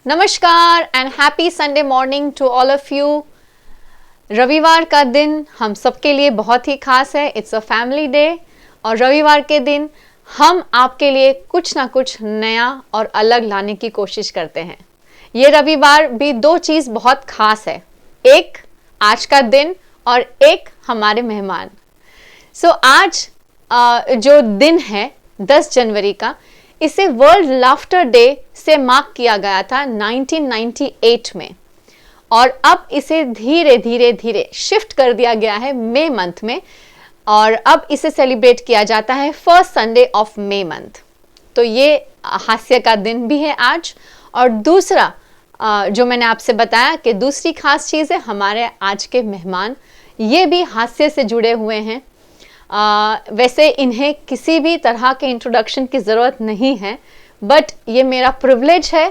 नमस्कार and happy Sunday morning to all of you. रविवार का दिन हम सबके लिए बहुत ही खास है। इट्स अ फैमिली डे और रविवार के दिन हम आपके लिए कुछ ना कुछ नया और अलग लाने की कोशिश करते हैं। ये रविवार भी दो चीज़ बहुत खास है, एक आज का दिन और एक हमारे मेहमान। आज जो दिन है 10 जनवरी का, इसे वर्ल्ड लाफ्टर डे से मार्क किया गया था 1998 में और अब इसे धीरे धीरे शिफ्ट कर दिया गया है मई मंथ में और अब इसे सेलिब्रेट किया जाता है first Sunday of May month. तो ये हास्य का दिन भी है आज। और दूसरा जो मैंने आपसे बताया कि दूसरी खास चीज़ है, हमारे आज के मेहमान ये भी हास्य से जुड़े हुए हैं। वैसे इन्हें किसी भी तरह के इंट्रोडक्शन की ज़रूरत नहीं है, बट ये मेरा प्रिविलेज है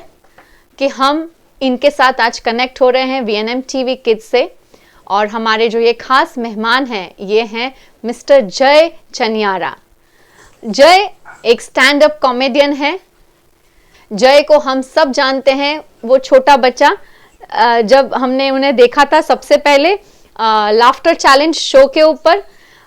कि हम इनके साथ आज कनेक्ट हो रहे हैं VNM TV किड्स से। और हमारे जो ये खास मेहमान हैं ये हैं मिस्टर जय चनियारा। जय एक स्टैंड अप कॉमेडियन है। जय को हम सब जानते हैं, वो छोटा बच्चा जब हमने उन्हें देखा था सबसे पहले लाफ्टर चैलेंज शो के ऊपर,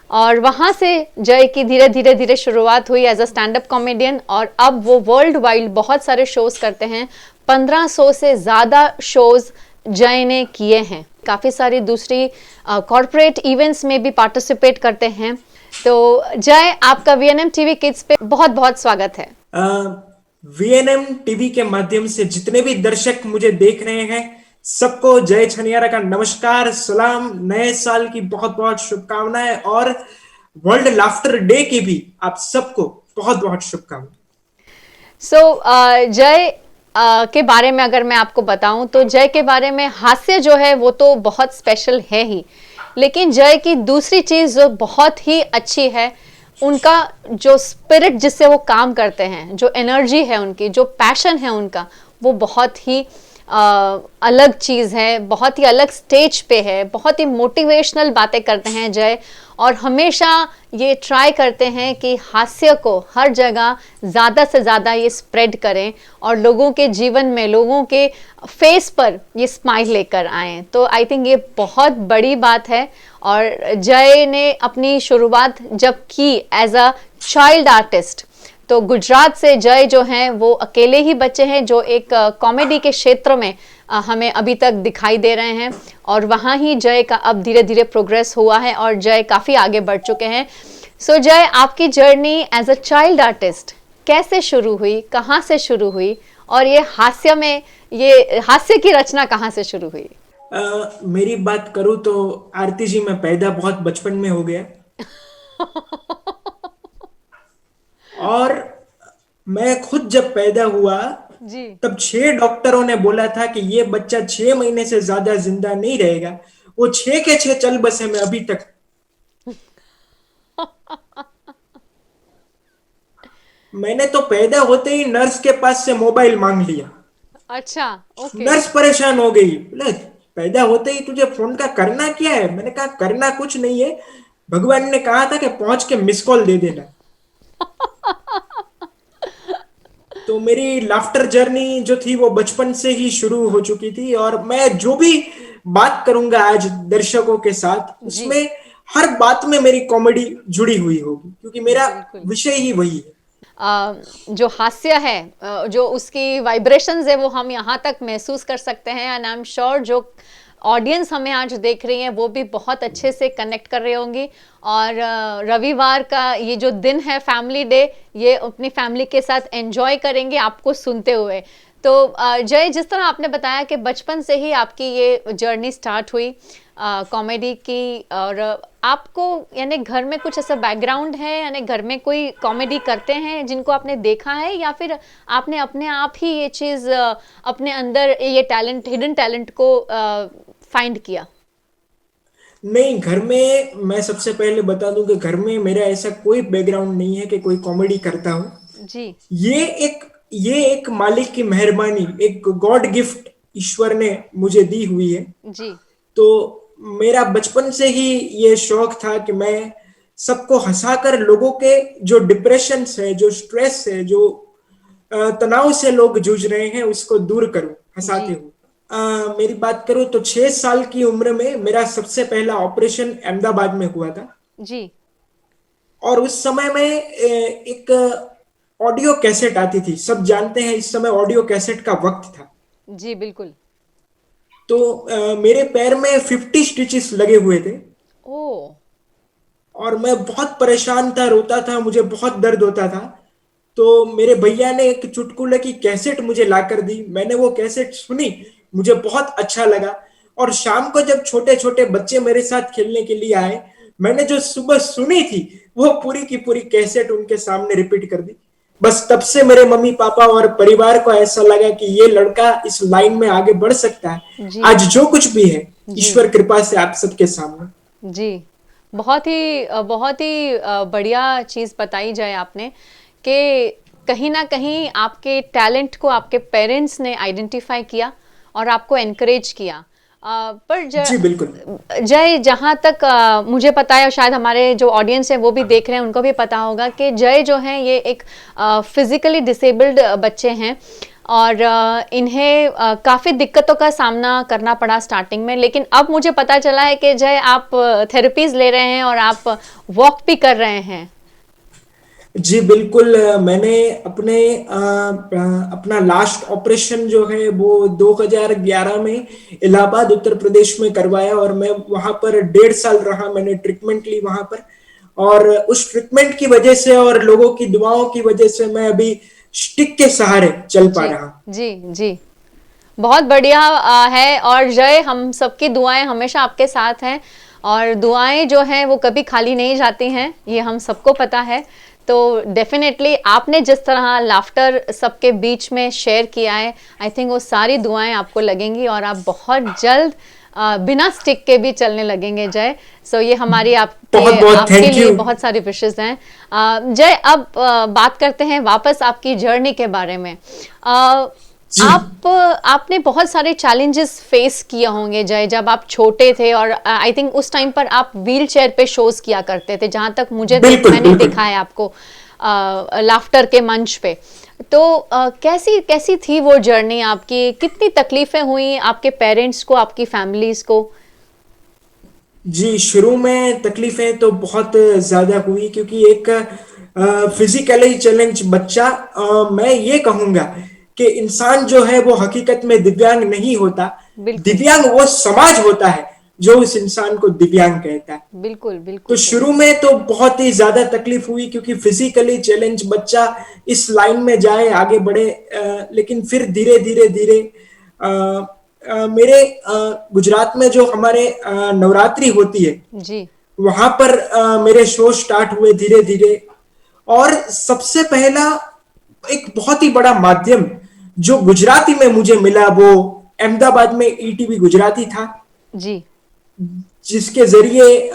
और वहाँ से जय की धीरे धीरे शुरुआत हुई as a stand up comedian और अब वो वर्ल्ड वाइड बहुत सारे शोज करते हैं। 1500 से ज़्यादा शोज जय ने किए हैं। काफ़ी सारी दूसरी कॉरपोरेट इवेंट्स में भी पार्टिसिपेट करते हैं। तो जय, आपका VNM TV किड्स पे बहुत बहुत स्वागत है। VNM TV के माध्यम से जितने भी दर्शक मुझे देख रहे हैं सबको जय छनियारा का नमस्कार, सलाम। नए साल की बहुत बहुत शुभकामनाएं और वर्ल्ड लाफ्टर डे की भी आप सबको बहुत बहुत शुभकामनाएं। जय के बारे में अगर मैं आपको बताऊं तो जय के बारे में हास्य जो है वो तो बहुत स्पेशल है ही, लेकिन जय की दूसरी चीज़ जो बहुत ही अच्छी है, उनका जो स्पिरिट जिससे वो काम करते हैं, जो एनर्जी है उनकी, जो पैशन है उनका, वो बहुत ही अलग चीज़ है, बहुत ही अलग स्टेज पे है। बहुत ही मोटिवेशनल बातें करते हैं जय और हमेशा ये ट्राई करते हैं कि हास्य को हर जगह ज़्यादा से ज़्यादा ये स्प्रेड करें और लोगों के जीवन में, लोगों के फेस पर ये स्माइल लेकर आएँ। तो आई थिंक ये बहुत बड़ी बात है। और जय ने अपनी शुरुआत जब की एज अ चाइल्ड आर्टिस्ट, तो गुजरात से जय जो हैं वो अकेले ही बच्चे हैं जो एक कॉमेडी के क्षेत्र में हमें अभी तक दिखाई दे रहे हैं और वहाँ ही जय का अब धीरे धीरे प्रोग्रेस हुआ है और जय काफ़ी आगे बढ़ चुके हैं। जय, आपकी journey as a child artist कैसे शुरू हुई, कहाँ से शुरू हुई और ये हास्य की रचना कहाँ से शुरू हुई? मेरी बात करूँ तो आरती जी, मैं पैदा बहुत बचपन में हो गया और मैं खुद जब पैदा हुआ जी। तब 6 डॉक्टरों ने बोला था कि ये बच्चा 6 महीने से ज्यादा जिंदा नहीं रहेगा। वो 6 के 6 चल बसे में अभी तक। मैंने तो पैदा होते ही नर्स के पास से मोबाइल मांग लिया। अच्छा, ओके। नर्स परेशान हो गई, बोले पैदा होते ही तुझे फोन का करना क्या है? मैंने कहा करना कुछ नहीं है, भगवान ने कहा था कि पहुंच के मिस कॉल दे देना। तो मेरी लाफ्टर जर्नी जो थी वो बचपन से ही शुरू हो चुकी थी और मैं जो भी बात करूंगा आज दर्शकों के साथ, उसमें हर बात में मेरी कॉमेडी जुड़ी हुई होगी क्योंकि मेरा विषय ही वही है। जो हास्य है, जो उसकी वाइब्रेशंस है, वो हम यहाँ तक महसूस कर सकते हैं एंड आई एम श्योर जो ऑडियंस हमें आज देख रही है वो भी बहुत अच्छे से कनेक्ट कर रही होंगी। और रविवार का ये जो दिन है फैमिली डे, ये अपनी फैमिली के साथ एंजॉय करेंगे आपको सुनते हुए। तो जय, जिस तरह आपने बताया कि बचपन से ही आपकी ये जर्नी स्टार्ट हुई कॉमेडी की, और आपको यानी घर में कुछ ऐसा बैकग्राउंड है, यानी घर में कोई कॉमेडी करते हैं जिनको आपने देखा है, या फिर आपने अपने आप ही ये चीज़ अपने अंदर ये टैलेंट, हिडन टैलेंट को फाइंड किया? नहीं, घर में मैं सबसे पहले बता दूं कि घर में मेरा ऐसा कोई बैकग्राउंड नहीं है कि कोई कॉमेडी करता हूं जी। ये एक मालिक की मेहरबानी, एक गॉड गिफ्ट ईश्वर ने मुझे दी हुई है जी। तो मेरा बचपन से ही ये शौक था कि मैं सबको हंसाकर लोगों के जो डिप्रेशन है, जो स्ट्रेस है, जो तनाव से लोग जूझ रहे हैं उसको दूर करूं हंसाते जी। हुए। मेरी बात करूं तो 6 साल की उम्र में मेरा सबसे पहला ऑपरेशन अहमदाबाद में हुआ था। जी। और उस समय में एक ऑडियो कैसेट आती थी, सब जानते हैं इस समय ऑडियो कैसेट का वक्त था। जी बिल्कुल। तो मेरे पैर में 50 स्टिचेस लगे हुए थे। ओ। और मैं बहुत परेशान था, रोता था, मुझे बहुत दर्द होता था। तो मेरे भैया ने एक चुटकुले की कैसेट मुझे ला कर दी, मैंने वो कैसेट सुनी, मुझे बहुत अच्छा लगा। और शाम को जब छोटे छोटे बच्चे मेरे साथ खेलने के लिए आए, मैंने जो सुबह सुनी थी वो पूरी की पूरी कैसेट उनके सामने रिपीट कर दी। बस तब से मेरे मम्मी पापा और परिवार को ऐसा लगा कि ये लड़का इस लाइन में आगे बढ़ सकता है। जी। आज जो कुछ भी है जी। ईश्वर कृपा से आप सबके सामने। जी। बहुत ही बढ़िया चीज़ बताई जाए आपने कि कहीं न कहीं आपके टैलेंट को आपके पेरेंट्स ने आइडेंटिफ़ाई किया और आपको एनकरेज किया। पर जी बिल्कुल। जय, जहाँ तक मुझे पता है और शायद हमारे जो ऑडियंस है वो भी देख रहे हैं, उनको भी पता होगा कि जय जो हैं ये एक फिज़िकली डिसेबल्ड बच्चे हैं और इन्हें काफ़ी दिक्कतों का सामना करना पड़ा स्टार्टिंग में, लेकिन अब मुझे पता चला है कि जय आप थेरेपीज ले रहे हैं और आप वॉक भी कर रहे हैं। जी बिल्कुल। मैंने अपना लास्ट ऑपरेशन जो है वो 2011 में इलाहाबाद उत्तर प्रदेश में करवाया, और मैं वहां पर 1.5 साल रहा, मैंने ट्रीटमेंट ली वहां पर। और उस ट्रीटमेंट की वजह से और लोगों की दुआओं की वजह से मैं अभी स्टिक के सहारे चल पा जी। रहा। जी। जी। बहुत बढ़िया है। और जय, हम सबकी दुआएं हमेशा आपके साथ हैं और दुआएं जो हैं वो कभी खाली नहीं जाती हैं, ये हम सबको पता है। तो डेफिनेटली आपने जिस तरह लाफ्टर सबके बीच में शेयर किया है, आई थिंक वो सारी दुआएं आपको लगेंगी और आप बहुत जल्द बिना स्टिक के भी चलने लगेंगे जय। सो ये हमारी बहुत आपके बहुत आपके थैंक लिए यू। बहुत सारी विशेष हैं। जय, अब बात करते हैं वापस आपकी जर्नी के बारे में। जी आपने बहुत सारे चैलेंजेस फेस किए होंगे जय, जब आप छोटे थे और आई थिंक उस टाइम पर आप व्हील चेयर पे शोज किया करते थे, जहां तक बिल्कुल मैंने बिल्कुल। देखा है आपको लाफ्टर के मंच पे। तो कैसी कैसी थी वो जर्नी आपकी, कितनी तकलीफें हुई आपके पेरेंट्स को, आपकी फैमिलीज को? जी शुरू में तकलीफें तो बहुत ज्यादा हुई, क्योंकि एक फिजिकली चैलेंज बच्चा, मैं ये कहूंगा कि इंसान जो है वो हकीकत में दिव्यांग नहीं होता। बिल्कुल। दिव्यांग वो समाज होता है जो उस इंसान को दिव्यांग कहता है। बिल्कुल तो बिल्कुल सही। शुरू में तो बहुत ही ज्यादा तकलीफ हुई, क्योंकि फिजिकली चैलेंज बच्चा इस लाइन में जाए, आगे बढ़े। लेकिन फिर धीरे धीरे धीरे मेरे गुजरात में जो हमारे नवरात्रि होती है, जी। वहां पर मेरे शो स्टार्ट हुए धीरे धीरे। और सबसे पहला एक बहुत ही बड़ा माध्यम जो गुजराती में मुझे मिला वो अहमदाबाद में ईटीवी गुजराती था, जी। जिसके जरिए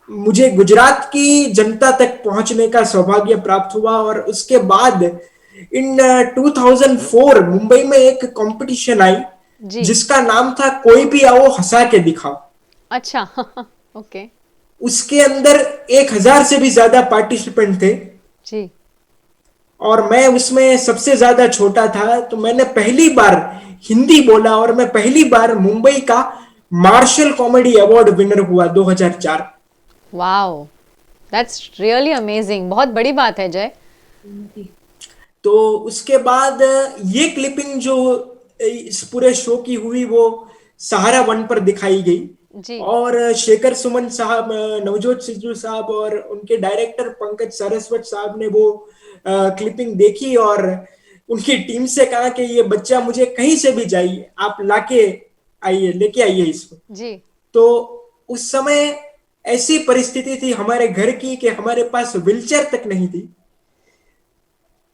मुझे गुजरात की जनता तक पहुंचने का सौभाग्य प्राप्त हुआ। और उसके बाद इन 2004 मुंबई में एक कंपटीशन आई जी। जिसका नाम था कोई भी आओ हंसा के दिखाओ। अच्छा। ओके। उसके अंदर 1,000 से भी ज्यादा पार्टिसिपेंट थे, जी। और मैं उसमें सबसे ज्यादा छोटा था। तो मैंने पहली बार हिंदी बोला, और मैं पहली बार मुंबई का मार्शल कॉमेडी अवार्ड विनर हुआ 2004। वाओ, दैट्स रियली अमेजिंग, बहुत बड़ी बात है जय। तो उसके बाद ये क्लिपिंग जो इस पूरे शो की हुई वो सहारा वन पर दिखाई गई। जी। और शेखर सुमन साहब, नवजोत सिद्धू साहब और उनके डायरेक्टर पंकज सरस्वत साहब ने वो क्लिपिंग देखी, और उनकी टीम से कहा कि ये बच्चा मुझे कहीं से भी चाहिए, आप लाके आइए, लेके आइए इसको। जी। तो उस समय ऐसी परिस्थिति थी हमारे घर की कि हमारे पास व्हीलचेयर तक नहीं थी।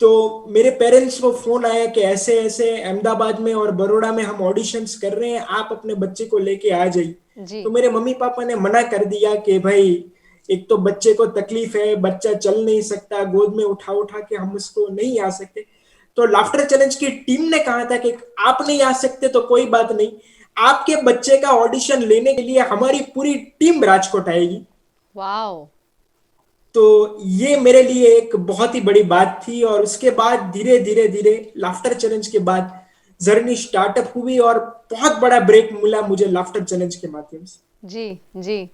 तो मेरे पेरेंट्स को फोन आया कि ऐसे ऐसे अहमदाबाद में और बड़ौदा में हम ऑडिशंस कर रहे हैं, आप अपने बच्चे को लेके आ जाइए। जी। तो मेरे मम्मी पापा ने मना कर दिया कि भाई, एक तो बच्चे को तकलीफ है, बच्चा चल नहीं सकता, गोद में उठा उठा के हम उसको नहीं आ सकते। तो लाफ्टर चैलेंज की टीम ने कहा था कि आप नहीं आ सकते तो कोई बात नहीं, आपके बच्चे का ऑडिशन लेने के लिए हमारी पूरी टीम राजकोट आएगी। वाओ। तो ये मेरे लिए एक बहुत ही बड़ी बात थी। और उसके बाद धीरे धीरे धीरे लाफ्टर चैलेंज के बाद जर्नी स्टार्टअप हुई और बहुत बड़ा ब्रेक मिला मुझे लाफ्टर चैलेंज के माध्यम से। जी, जी।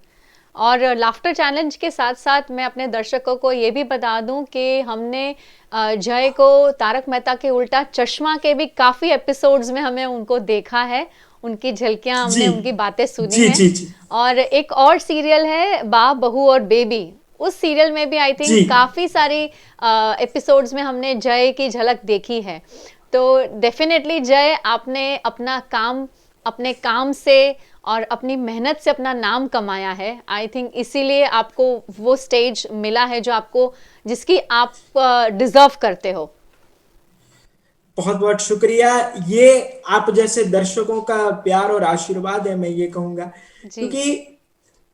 और लाफ्टर चैलेंज के साथ-साथ मैं अपने दर्शकों को ये भी बता दूँ कि हमने जय को तारक मेहता के उल्टा चश्मा के भी काफ़ी एपिसोड्स में हमें उनको देखा है, उनकी झलकियाँ जी हमने उनकी बातें सुनी जी हैं। जी जी और एक और सीरियल है बाप, बहू और बेबी, उस सीरियल में भी आई जी। थिंक काफ़ी सारी एपिसोड्स में हमने जय की झलक देखी है। तो डेफ़िनेटली जय, आपने अपना काम, अपने काम से और अपनी मेहनत से अपना नाम कमाया है। आई थिंक इसीलिए आपको वो स्टेज मिला है जो आपको, जिसकी आप डिजर्व करते हो। बहुत बहुत शुक्रिया। ये आप जैसे दर्शकों का प्यार और आशीर्वाद है, मैं ये कहूंगा, जी, क्योंकि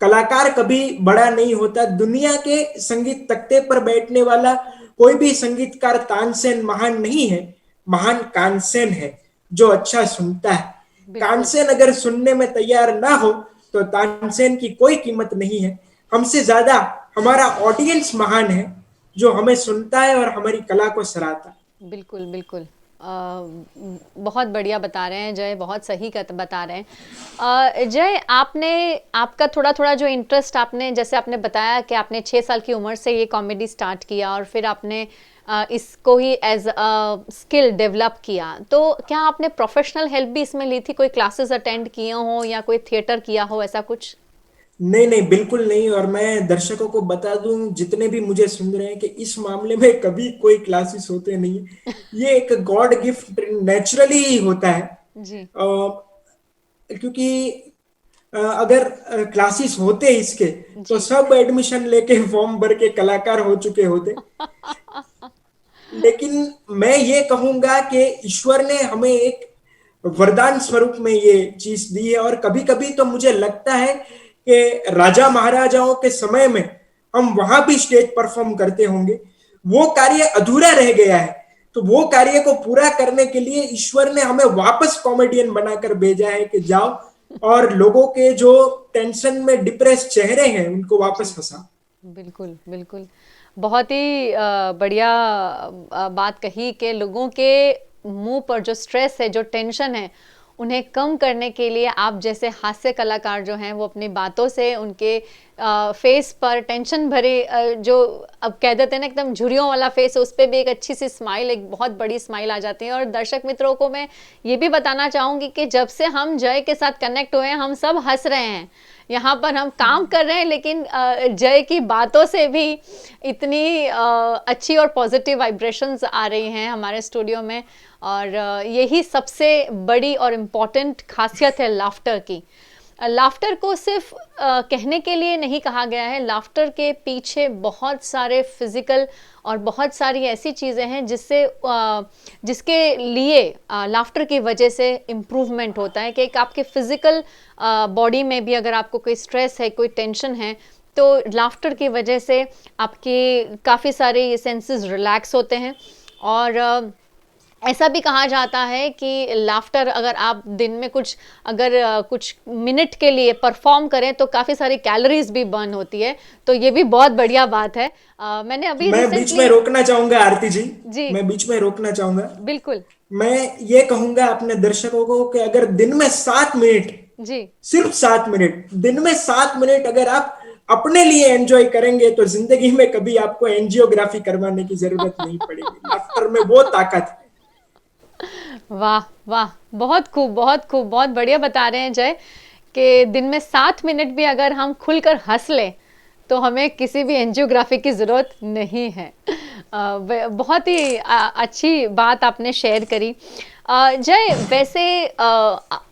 कलाकार कभी बड़ा नहीं होता। दुनिया के संगीत तख्ते पर बैठने वाला कोई भी संगीतकार तानसेन महान नहीं है, महान कानसेन है जो अच्छा सुनता है। बिल्कुल। कानसेन अगर सुनने में तैयार ना हो तो तानसेन की कोई कीमत नहीं है। हमसे ज्यादा हमारा ऑडियंस महान है जो हमें सुनता है और हमारी कला को सराहता है। बिल्कुल, बिल्कुल। बहुत बढ़िया बता रहे हैं जय, बहुत सही बता रहे हैं। जय, आपने, आपका थोड़ा-थोड़ा जो इंटरेस्ट, आपने जैसे आपने बताया कि आपने 6 साल की उम्र से ये कॉमेडी स्टार्ट किया और फिर आपने इसको ही एज़ अ स्किल डेवलप किया। तो क्या आपने प्रोफ़ेशनल हेल्प भी इसमें ली थी? कोई क्लासेस अटेंड किए हों या कोई थिएटर किया हो, ऐसा कुछ? नहीं नहीं, बिल्कुल नहीं। और मैं दर्शकों को बता दूं, जितने भी मुझे सुन रहे हैं, कि इस मामले में कभी कोई क्लासेस होते नहीं है। ये एक गॉड गिफ्ट नेचुरली ही होता है। जी। क्योंकि अगर क्लासेस होते इसके तो जी। सब एडमिशन लेके फॉर्म भर के कलाकार हो चुके होते। लेकिन मैं ये कहूंगा कि ईश्वर ने हमें एक वरदान स्वरूप में ये चीज दी है। और कभी कभी तो मुझे लगता है कि राजा महाराजाओं के समय में हम वहां भी स्टेज परफॉर्म करते होंगे। वो कार्य अधूरा रह गया है, तो वो कार्य को पूरा करने के लिए ईश्वर ने हमें वापस कॉमेडियन बनाकर भेजा है कि जाओ और लोगों के जो टेंशन में डिप्रेस चेहरे हैं उनको वापस जी। हंसा। बिल्कुल, बिल्कुल। बहुत ही बढ़िया बात कही कि लोगों के मुँह पर जो स्ट्रेस है, जो टेंशन है, उन्हें कम करने के लिए आप जैसे हास्य कलाकार जो हैं, वो अपनी बातों से उनके फेस पर टेंशन भरे जो अब कह देते हैं ना एकदम झुर्रियों वाला फेस है, उस पे भी एक अच्छी-सी स्माइल, एक बहुत बड़ी स्माइल आ जाती है। और दर्शक मित्रों को मैं ये भी बताना चाहूँगी कि जब से हम जय के साथ कनेक्ट हुए हैं, हम सब हँस रहे हैं। यहाँ पर हम काम कर रहे हैं, लेकिन जय की बातों से भी इतनी अच्छी और पॉजिटिव वाइब्रेशंस आ रही हैं हमारे स्टूडियो में। और यही सबसे बड़ी और इम्पॉर्टेंट खासियत है लाफ्टर की। लाफ्टर को सिर्फ कहने के लिए नहीं कहा गया है, लाफ्टर के पीछे बहुत सारे फिजिकल और बहुत सारी ऐसी चीज़ें हैं जिससे जिसके लिए लाफ्टर की वजह से इम्प्रूवमेंट होता है कि एक आपके फिजिकल बॉडी में भी अगर आपको कोई स्ट्रेस है, कोई टेंशन है, तो लाफ्टर की वजह से आपके काफ़ी सारे ये सेंसेस रिलैक्स होते हैं। और ऐसा भी कहा जाता है कि लाफ्टर अगर आप दिन में कुछ, अगर कुछ मिनट के लिए परफॉर्म करें तो काफ़ी सारी कैलोरीज भी बर्न होती है। तो ये भी बहुत बढ़िया बात है। मैंने अभी मैं बीच में रिसेंटली। रोकना चाहूंगा आरती जी, जी। मैं बीच में रोकना चाहूंगा। बिल्कुल। मैं ये कहूंगा अपने दर्शकों को कि अगर दिन में 7 मिनट, जी। सिर्फ 7 मिनट, दिन में 7 मिनट अगर आप अपने लिए एंजॉय करेंगे तो जिंदगी में कभी आपको एंजियोग्राफी करवाने की जरूरत नहीं पड़ेगी। लाफ्टर में वो ताकत है। वाह वाह, बहुत खूब, बहुत खूब, बहुत बढ़िया बता रहे हैं जय कि दिन में 7 मिनट भी अगर हम खुलकर हंस लें तो हमें किसी भी एंजियोग्राफी की ज़रूरत नहीं है। बहुत ही अच्छी बात आपने शेयर करी। जय, वैसे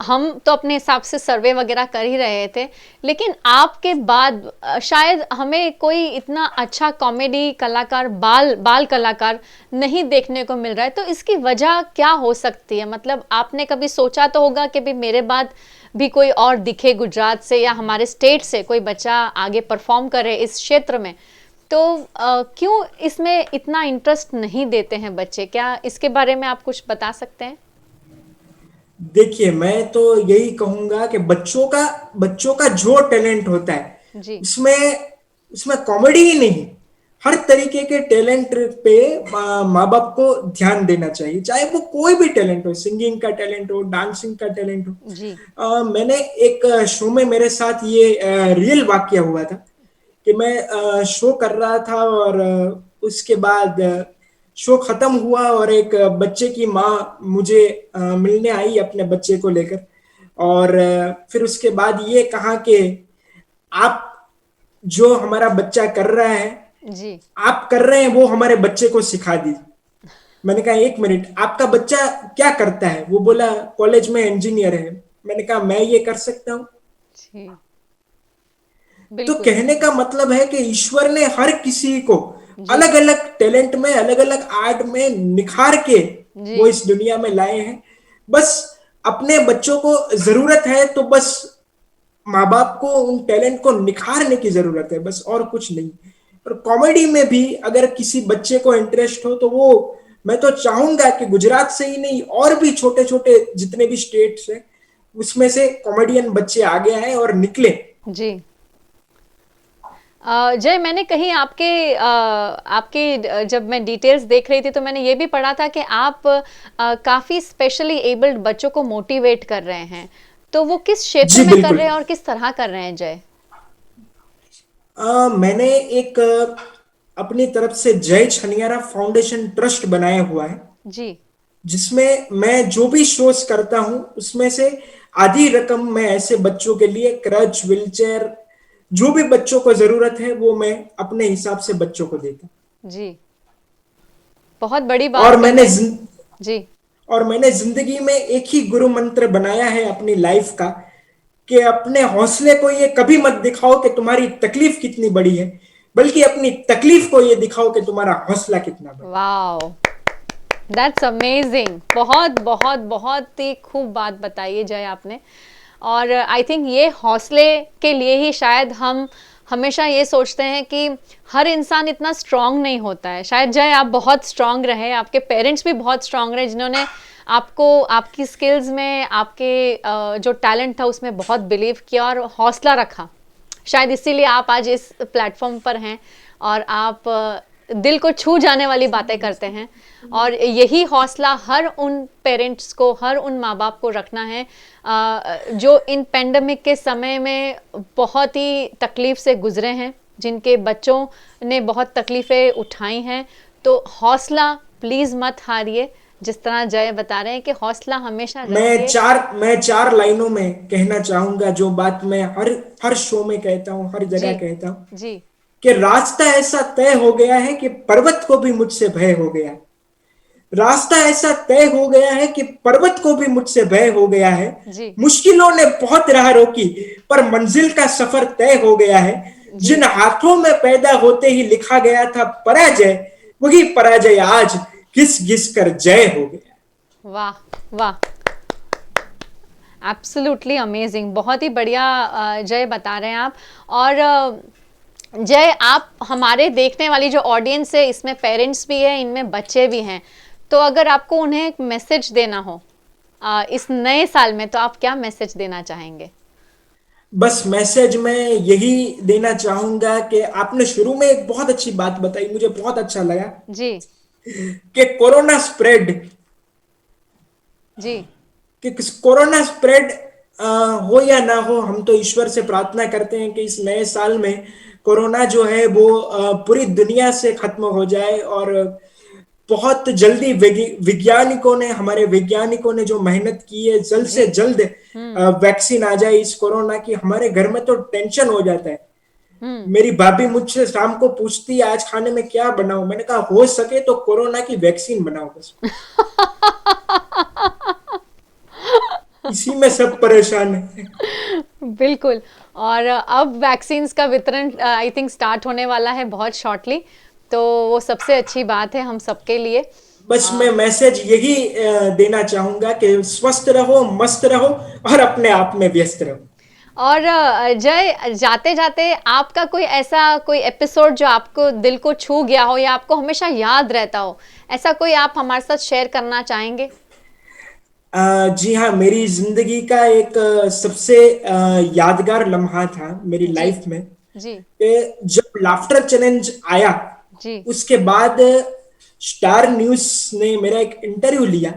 हम तो अपने हिसाब से सर्वे वगैरह कर ही रहे थे, लेकिन आपके बाद शायद हमें कोई इतना अच्छा कॉमेडी कलाकार, बाल बाल कलाकार नहीं देखने को मिल रहा है। तो इसकी वजह क्या हो सकती है? मतलब आपने कभी सोचा तो होगा कि भी मेरे बाद भी कोई और दिखे गुजरात से या हमारे स्टेट से, कोई बच्चा आगे परफॉर्म करे इस क्षेत्र में। तो क्यों इसमें इतना इंटरेस्ट नहीं देते हैं बच्चे? क्या इसके बारे में आप कुछ बता सकते हैं? देखिए, मैं तो यही कहूंगा कि बच्चों का जो टैलेंट होता है जी। उसमें उसमें कॉमेडी ही नहीं, हर तरीके के टैलेंट पे माँ बाप को ध्यान देना चाहिए, चाहे वो कोई भी टैलेंट हो, सिंगिंग का टैलेंट हो, डांसिंग का टैलेंट हो। जी, मैंने एक शो में मेरे साथ ये रियल वाकया हुआ था कि मैं शो कर रहा था और उसके बाद शो खत्म हुआ और एक बच्चे की माँ मुझे मिलने आई अपने बच्चे को लेकर। और फिर उसके बाद ये कहा कि आप जो हमारा बच्चा कर रहा है, जी, आप कर रहे हैं वो हमारे बच्चे को सिखा दीजिए। मैंने कहा एक मिनट, आपका बच्चा क्या करता है? वो बोला कॉलेज में इंजीनियर है। मैंने कहा मैं ये कर सकता हूँ? जी, तो बिल्कुल, कहने का मतलब है कि ईश्वर ने हर किसी को जी, अलग अलग टैलेंट में, अलग अलग आर्ट में निखार के जी, वो इस दुनिया में लाए हैं। बस अपने बच्चों को जरूरत है तो बस माँ बाप को उन टैलेंट को निखारने की जरूरत है, बस, और कुछ नहीं। और कॉमेडी में भी अगर किसी बच्चे को इंटरेस्ट हो तो वो, मैं तो चाहूंगा कि गुजरात से ही नहीं और भी छोटे छोटे जितने भी स्टेट्स हैं उसमें से कॉमेडियन बच्चे आगे आए और निकले। जी। जय, मैंने कहीं आपके जब मैं डिटेल्स देख रही थी तो मैंने ये भी पढ़ा था कि आप काफ़ी स्पेशली एबल्ड बच्चों को मोटिवेट कर रहे हैं। तो वो किस क्षेत्र जी में कर बिल्कुल। रहे हैं और किस तरह कर रहे हैं जय? मैंने एक अपनी तरफ से जय छनियारा फाउंडेशन ट्रस्ट बनाया हुआ है, जी, जिसमें मैं जो भी शोज करता हूं उसमें से आधी रकम मैं ऐसे बच्चों के लिए, क्रच, व्हीलचेयर, जो भी बच्चों को जरूरत है वो मैं अपने हिसाब से बच्चों को देता जी। बहुत बड़ी हूं। और बात कर मैंने रहे हैं। जी, और मैंने जिंदगी में एक ही गुरु मंत्र बनाया है अपनी लाइफ का, कि अपने हौसले को ये कभी मत दिखाओ कि तुम्हारी तकलीफ कितनी बड़ी है, बल्कि अपनी तकलीफ को ये दिखाओ कि तुम्हारा हौसला कितना बड़ा वाओ, दैट्स अमेजिंग। बहुत बहुत बहुत ही खूब बात बताई है जय आपने। और आई थिंक ये हौसले के लिए ही शायद हम हमेशा ये सोचते हैं कि हर इंसान इतना स्ट्रांग नहीं होता है। शायद जय आप बहुत स्ट्रांग रहे, आपके पेरेंट्स भी बहुत स्ट्रांग रहे जिन्होंने आपको आपकी स्किल्स में, आपके जो टैलेंट था उसमें बहुत बिलीव किया और हौसला रखा। शायद इसीलिए आप आज इस प्लेटफॉर्म पर हैं और आप दिल को छू जाने वाली बातें करते हैं। और यही हौसला हर उन पेरेंट्स को, हर उन माँ बाप को रखना है जो इन पेंडेमिक के समय में बहुत ही तकलीफ से गुजरे हैं, जिनके बच्चों ने बहुत तकलीफ़ें उठाई हैं। तो हौसला प्लीज़ मत हारिए। जिस तरह जय बता रहे हैं कि हौसला हमेशा रखिए। मैं चार लाइनों में कहना चाहूंगा, जो बात मैं हर हर शो में कहता हूं, हर जी, जगह कहता हूं, जी, कि रास्ता ऐसा तय हो गया है कि पर्वत को भी मुझसे भय हो गया है। रास्ता ऐसा तय हो गया है कि पर्वत को भी मुझसे भय हो गया है। जी, मुश्किलों ने बहुत राह रोकी, पर मंजिल का सफर तय हो गया है। जी। जिन हाथों में पैदा होते ही लिखा गया था पराजय, वही पराजय आज घिस घिस कर जय हो गया। वाह, वाह, एब्सोल्युटली अमेजिंग। बहुत ही बढ़िया जय बता रहे हैं आप। और जय, आप हमारे देखने वाली जो ऑडियंस है इसमें पेरेंट्स भी हैं, इनमें बच्चे भी हैं। तो अगर आपको उन्हें एक मैसेज देना हो इस नए साल में, तो आप क्या मैसेज देना चाहेंगे? बस मैसेज में यही देना चाहूंगा कि आपने शुरू में एक बहुत अच्छी बात बताई, मुझे बहुत अच्छा लगा, जी, कि कोरोना स्प्रेड, जी, कि कोरोना स्प्रेड हो या ना हो, हम तो ईश्वर से प्रार्थना करते हैं कि इस नए साल में कोरोना जो है वो पूरी दुनिया से खत्म हो जाए। और बहुत जल्दी वैज्ञानिकों ने, हमारे वैज्ञानिकों ने जो मेहनत की है, जल्द जी। से जल्द हम्म, वैक्सीन आ जाए इस कोरोना की। हमारे घर में तो टेंशन हो जाता है। हम्म। मेरी भाभी मुझसे शाम को पूछती है आज खाने में क्या बनाऊं, मैंने कहा हो सके तो कोरोना की वैक्सीन बनाओ बस, इसी में सब परेशान है। बिल्कुल। और अब वैक्सीन्स का वितरण आई थिंक स्टार्ट होने वाला है बहुत शॉर्टली। तो वो सबसे अच्छी बात है हम सबके लिए। बस मैं मैसेज यही देना चाहूंगा कि स्वस्थ रहो, मस्त रहो और अपने आप में व्यस्त रहो। और जय, जाते जाते आपका कोई ऐसा कोई एपिसोड जो आपको दिल को छू गया हो या आपको हमेशा याद रहता हो, ऐसा कोई आप हमारे साथ शेयर करना चाहेंगे? जी हाँ, मेरी जिंदगी का एक सबसे यादगार लम्हा था मेरी जी, लाइफ में, जी, कि जब लाफ्टर चैलेंज आया जी। उसके बाद स्टार न्यूज़ ने मेरा एक इंटरव्यू लिया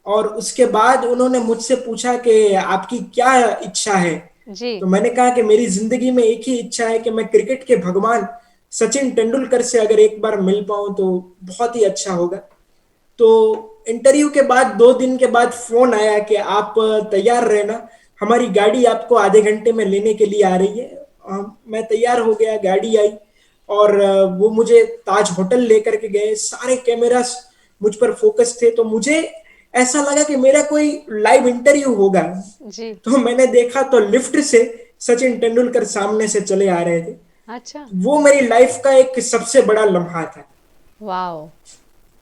और उसके बाद उन्होंने मुझसे पूछा कि आपकी क्या इच्छा है। जी। तो मैंने कहा कि मेरी जिंदगी में एक ही इच्छा है कि मैं क्रिकेट के भगवान सचिन तेंदुलकर से अगर एक बार मिल पाऊं तो बहुत ही अच्छा होगा। तो इंटरव्यू के बाद 2 दिन के बाद फोन आया कि आप तैयार रहना, हमारी गाड़ी आपको आधे घंटे में लेने के लिए आ रही है। मैं तैयार हो गया, गाड़ी आई और वो मुझे ताज होटल लेकर के गए। सारे कैमरास मुझ पर फोकस थे, तो मुझे ऐसा लगा कि मेरा कोई लाइव इंटरव्यू होगा। जी। तो मैंने देखा तो लिफ्ट से सचिन तेंदुलकर सामने से चले आ रहे थे। अच्छा। वो मेरी लाइफ का एक सबसे बड़ा लम्हा था। वाओ!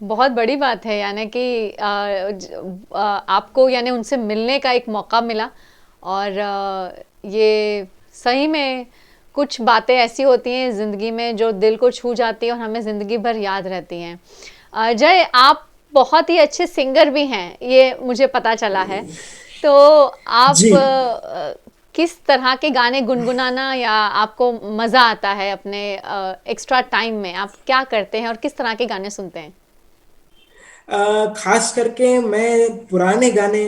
बहुत बड़ी बात है, यानी कि आपको यानी उनसे मिलने का एक मौका मिला। और ये सही में कुछ बातें ऐसी होती हैं ज़िंदगी में जो दिल को छू जाती हैं और हमें ज़िंदगी भर याद रहती हैं। जय, आप बहुत ही अच्छे सिंगर भी हैं, ये मुझे पता चला है। तो जी। आप किस तरह के गाने गुनगुनाना या आपको मज़ा आता है अपने एक्स्ट्रा टाइम में? आप क्या करते हैं और किस तरह के गाने सुनते हैं? खास करके मैं पुराने गाने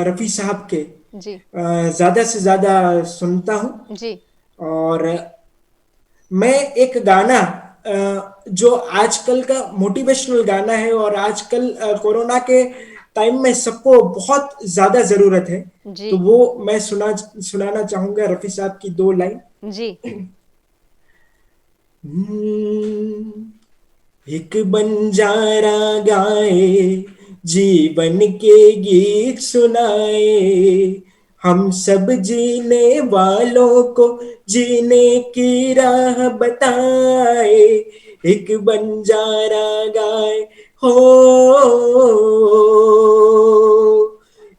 रफ़ी साहब के जी। ज़्यादा से ज़्यादा सुनता हूँ। जी। और मैं एक गाना जो आजकल का मोटिवेशनल गाना है और आजकल कोरोना के टाइम में सबको बहुत ज़्यादा ज़रूरत है, जी। तो वो मैं सुनाना चाहूँगा रफ़ी साहब की 2 लाइन। जी। एक बंजारा गाए, जीवन के गीत सुनाए, हम सब जीने वालों को जीने की राह बताए। एक बंजारा गाए, हो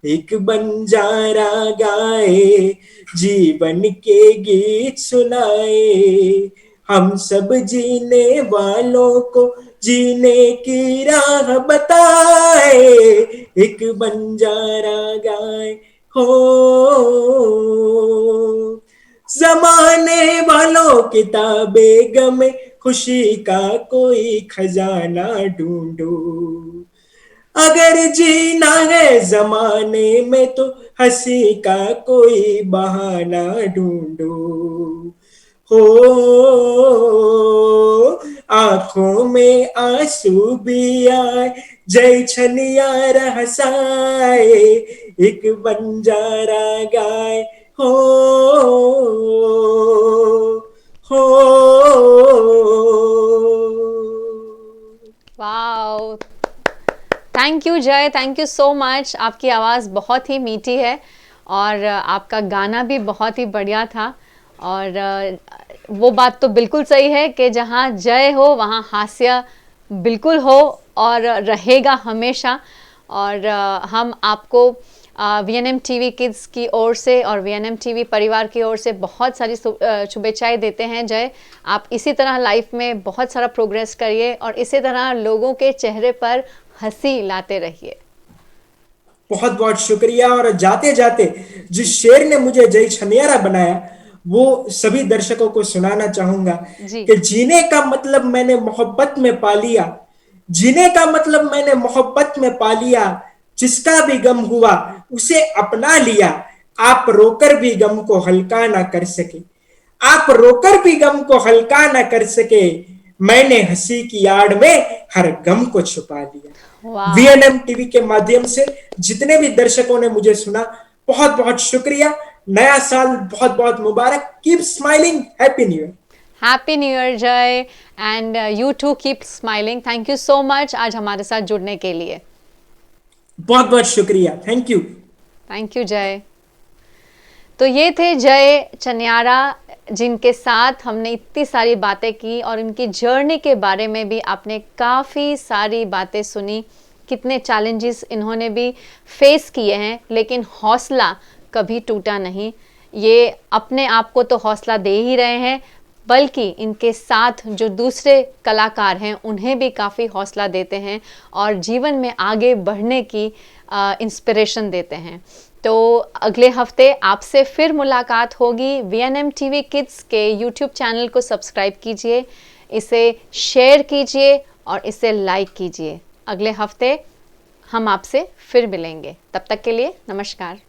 एक बंजारा गाए, जीवन के गीत सुनाए, हम सब जीने वालों को जीने की राह बताए। एक बंजारा गाए, हो जमाने वालों किताबें गमे, खुशी का कोई खजाना ढूंढो। अगर जीना है जमाने में तो हंसी का कोई बहाना ढूंढो। हो आंखों में आंसू भी आए, जय छनियार हंसाए, एक बंजारा गाए, हो हो वाओ! थैंक यू जय, थैंक यू सो मच। आपकी आवाज़ बहुत ही मीठी है और आपका गाना भी बहुत ही बढ़िया था। और वो बात तो बिल्कुल सही है कि जहाँ जय हो वहाँ हास्य बिल्कुल हो और रहेगा हमेशा। और हम आपको वीएनएम टीवी किड्स की ओर से और वीएनएम टीवी परिवार की ओर से बहुत सारी शुभेच्छाएं देते हैं जय। आप इसी तरह लाइफ में बहुत सारा प्रोग्रेस करिए और इसी तरह लोगों के चेहरे पर हंसी लाते रहिए। बहुत बहुत शुक्रिया। और जाते जाते जिस शेर ने मुझे जय छनियारा बनाया वो सभी दर्शकों को सुनाना चाहूंगा जी। कि जीने का मतलब मैंने मोहब्बत में पा लिया, जीने का मतलब मैंने मोहब्बत में पा लिया, जिसका भी गम हुआ उसे अपना लिया, आप रोकर भी गम को हल्का ना कर सके, आप रोकर भी गम को हल्का ना कर सके, मैंने हंसी की आड़ में हर गम को छुपा लिया। वाह! वीएनएम टीवी के माध्यम से जितने भी दर्शकों ने मुझे सुना, बहुत बहुत शुक्रिया। नया साल बहुत बहुत मुबारक। Keep smiling, happy new year. Happy new year Jay, and you too keep smiling. Thank you so much आज हमारे साथ जुड़ने के लिए। बहुत बहुत शुक्रिया, थैंक यू। थैंक यू जय। तो ये थे जय चनियारा, जिनके साथ हमने इतनी सारी बातें की और इनकी जर्नी के बारे में भी आपने काफ़ी सारी बातें सुनी। कितने चैलेंजेस इन्होंने भी फेस किए हैं, लेकिन हौसला कभी टूटा नहीं। ये अपने आप को तो हौसला दे ही रहे हैं, बल्कि इनके साथ जो दूसरे कलाकार हैं उन्हें भी काफ़ी हौसला देते हैं और जीवन में आगे बढ़ने की इंस्पिरेशन देते हैं। तो अगले हफ्ते आपसे फिर मुलाकात होगी। वीएनएम टीवी किड्स के यूट्यूब चैनल को सब्सक्राइब कीजिए, इसे शेयर कीजिए और इसे लाइक कीजिए। अगले हफ्ते हम आपसे फिर मिलेंगे, तब तक के लिए नमस्कार।